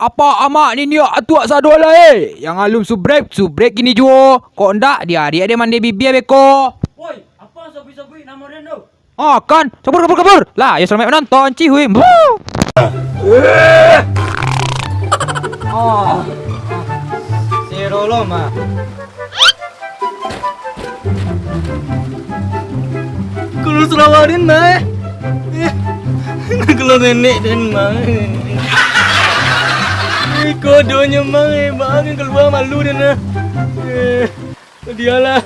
Apa amak ni atuak sadua lah Yang alum subrek kini juo. Kok ndak dia mandi bibir beko. Woi, apa sabi-sabi nama dia tu? Ah kan, kabur. Lah, ya selamat menonton cihuy. Oh. Zero lo mah. Kalau selawarin mah. Kalau nenek dan mah. Kodonya mah, bang keluar malu dan nah. Dialah.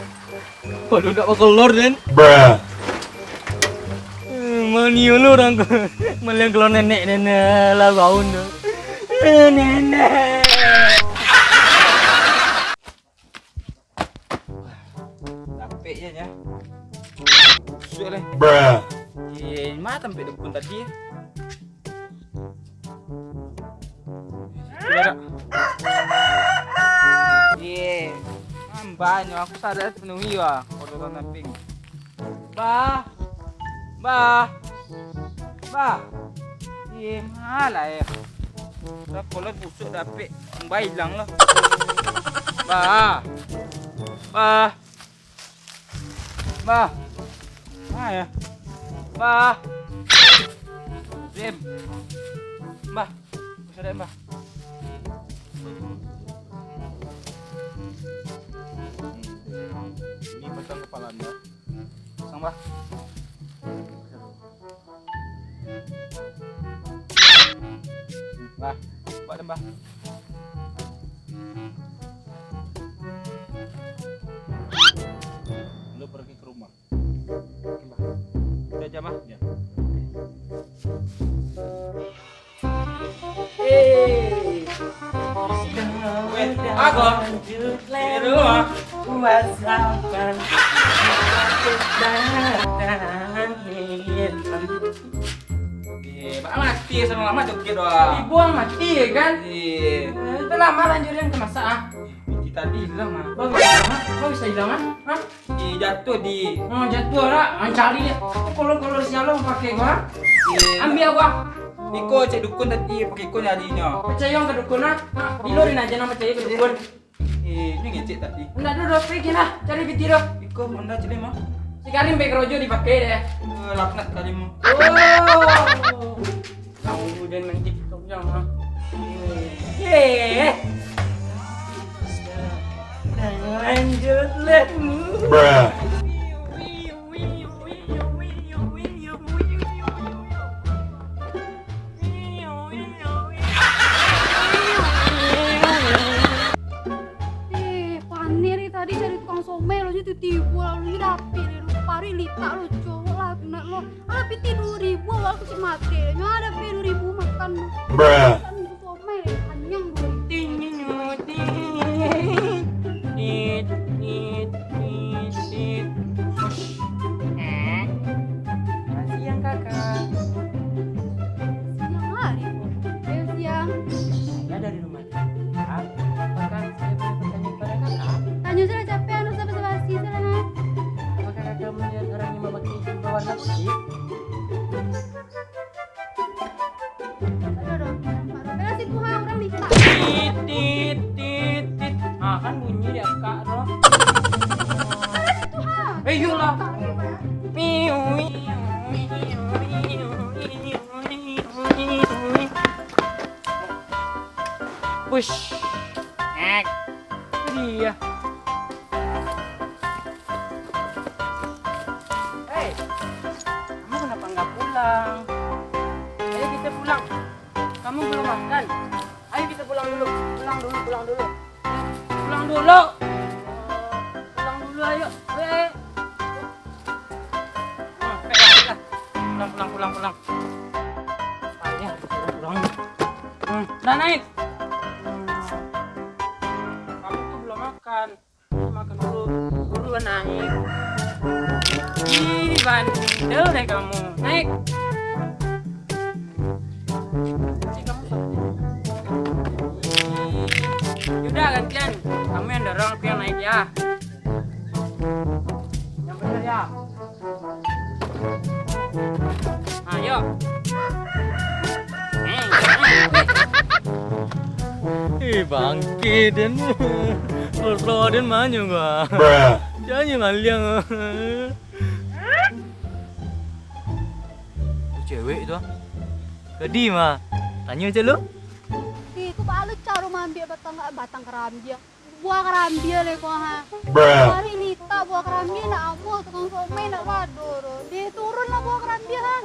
Waduh tak bakal lor dan. Mani lu orang malah keluar nenek lah gaun tu. Nenek. Capek ya. Busuk leh. Mana tempat dukun tadi? Banyak aku sadar penuhi wah kalau tonton ping. Bah. Malah ya. Dah kolot busuk dapet mbak hilang lah. Bah. Ya. Bah. Zim. Bah. Bisa deh, Bah. Ini pasang kepala Anda. Pasang, Bah. Bah, buat Mbah. Lu pergi ke rumah. Oke, Mbah. Kita aja, Mbah. Ya. Aku di rumah. Mati sama lama joget doang. Dibuang mati ya kan? Iya. Itu lama lanjutin ke masa ah. Ini tadi hilang mah. Kok bisa hilang ah? Hah? Jatuh di. Oh jatuh lah, cari ya. Kolor siapa pakai gua? Iya. Ambil gua. Niko cek dukun tadi pakai ko nyarinya. Percaya ke dukun ah? Dilurin aja nama percaya ke dukun. Ini ngecek tadi. Enggak dulu pergi lah, cari bitir dong. Niko mana cek mah? Sekarang back rojo dipakai deh. Laknat kali mah. Oh. Kamu dan main TikTok jangan. Lanjut letmu. Panir tadi cari tukang somai lo jadi tipu lalu dapet pari lita lo cowok lah kena lo tapi tidur ribu aku sih mati ada ribu makan makan somai panjang Siang kakak. siang hari siang Saya dari rumah. Apakah saya boleh bertanya kepada kakak? tanya sudah capek anu sama basi sana Apakah kakak melihat orang yang memakai jubah warna putih? ada dong beres itu orang lita Tit. Ah kan bunyi dia kak roh. itu Yolah. Push. Dia. Hei, kamu kenapa nggak pulang? Ayo kita pulang. Kamu belum makan. Ayo kita pulang dulu. Pulang dulu. Pulang dulu, ayo. Pulang. Ayo, pulang. Udah naik. Kamu tuh belum makan. Makan dulu. Buruan naik. Ih, bandel deh kamu. Naik. Kamu Yaudah gantian. Kamu yang dorong, aku yang naik ya. Yang bener ya. Ayo. bangke Den. Lo Den manyo gua. Jangan ngaliang. Cewek itu. Kedi mah. Tanya aja lu. Itu balu caro mambia batang kerambia. Buah kerambia le ko ha. Hari lita buah kerambia nak amu tukang somai nak wador. Dia turun lah buah kerambia ha.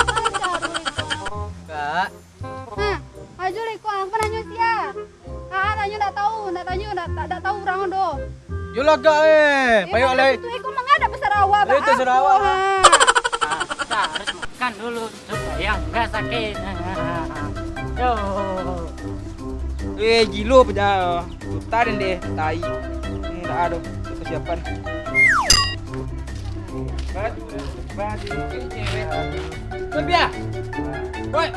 Ay caro le ko. Kak. Hah, ajo le ko ang nanya sia. Ah, nanya tak tahu orang do. Yolah kak Payok le. Itu ikut mengadap Sarawak. Itu Sarawak. Kita harus makan dulu supaya nggak sakit. Yo. Gilo pada utarin deh tai. Tak ada persiapan. Lebih ya? Woi.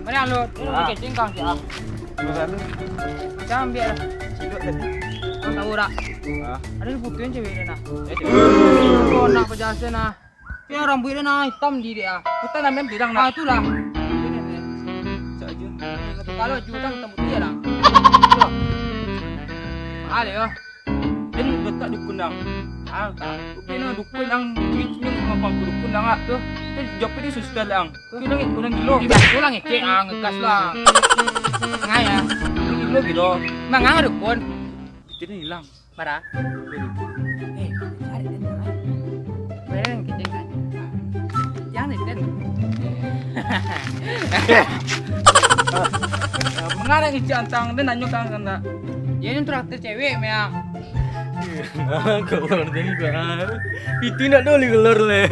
Mana lu? Lu bikin cingkang sih ah. Jangan biar ciduk tadi. Kau tahu tak? Ada dibutuhin cewek ini nah. Kau nak penjelasan nah. Yang rambutnya nah hitam di dia. Kita namanya bilang nah itulah. Kalau juta ketemu dia lah. Mahal ya. Dan letak di kundang. Ah, tak. Kena dukun yang tweetnya sama pangku dukun dah ngak tu. Tapi jawab dia susah lang. Kena ngit kundang gilo. Dia ulang ngit ngegas lah. Ngai ya. Gilo gitu. Mangang dukun. Kita hilang. Marah. Cari dia ngai. Bayang kita kan. Jangan den. Mengarang isi antang dan nanya kang kanda. Ini traktir cewek mea. Kau orang tadi gua. Itu nak doli gelor le.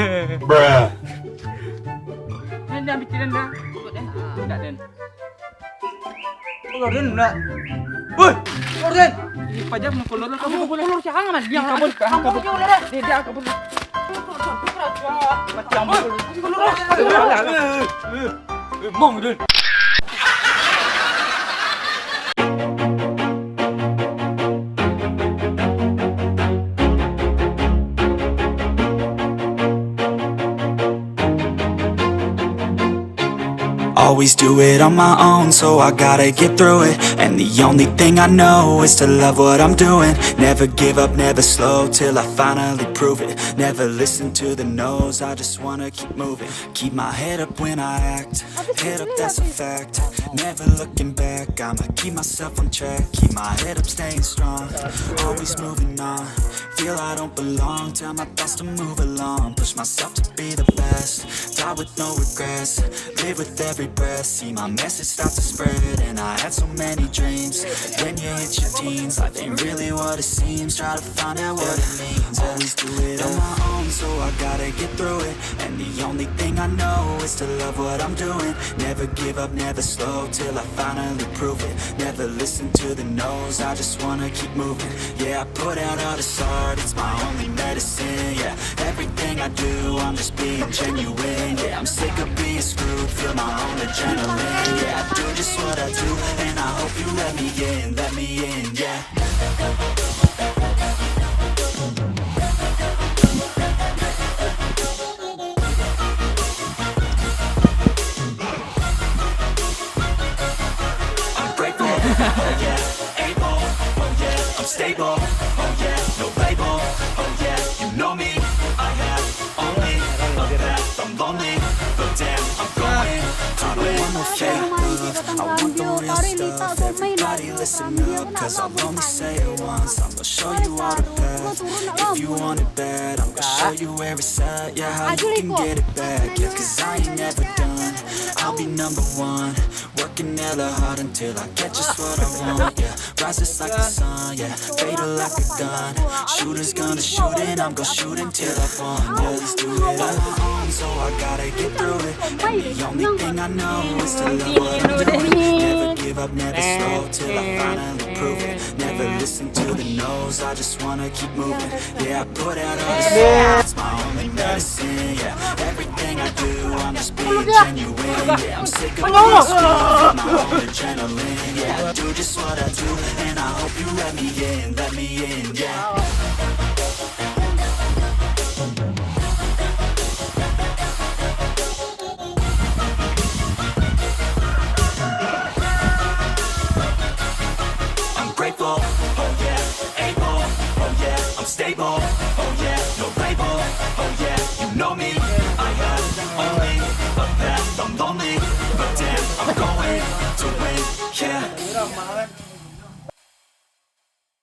Ini dah bikiran dah. Tidak den. Kolor den nak. Woi, kolor den. Ini pajak mau kolor kamu boleh kolor siang mas. Dia kabur. Dia kabur. Macam kolor. Mong den. Always do it on my own, so I gotta get through it. And the only thing I know is to love what I'm doing. Never give up, never slow, till I finally prove it. Never listen to the no's, I just wanna keep moving. Keep my head up when I act, head up that's a fact. Never looking back, I'ma keep myself on track. Keep my head up, staying strong, always moving on. Feel I don't belong, tell my thoughts to move along. Push myself to be the best, die with no regrets. Live with every breath, see my message start to spread. And I had so many dreams. When you hit your teens, life ain't really what it seems. Try to find out what it means. Always do it on my own, so I gotta get through it. And the only thing I know is to love what I'm doing. Never give up, never slow, till I finally prove it. Never listen to the no's, I just wanna keep moving. Yeah, I put out all this art, it's my only medicine. Yeah, everything I do, I'm just being genuine. Yeah, I'm sick of being screwed, feel my own adrenaline. Yeah, I do just what I do, and I hope you let me in, yeah. I'm grateful, oh yeah, able, oh yeah, I'm stable, oh yeah, no label, oh yeah, you know me, I have only a path, I'm lonely, but damn, I'm going. I don't want no fake love, I want the real stuff. Everybody listen up, cause I'll only say it once. I'm gonna show you all the path. If you want it bad, I'm gonna show you where it's at. Yeah, how you can get it back. Yeah, cause I ain't never done, I'll be number one. Working hella hard until I get just what I want. Yeah, rises like the sun, yeah, fatal like a gun. Shooters gonna shoot and I'm gonna shoot until I won. Yeah, let's do it on my own, so I gotta get through it. And the only thing I know is to love what I'm doing. Never give up, never slow, till I finally prove it. Never listen to the no's, I just wanna keep moving. Yeah, I put out all the signs, it's my only medicine. Yeah, everything I do, I'm just being genuine. Yeah, I'm sick of being screwed, my own adrenaline. Yeah, I do just what I do, and I hope you let me in, yeah. know me. I have only a path. I'm lonely, but damn, I'm going to win. Yeah.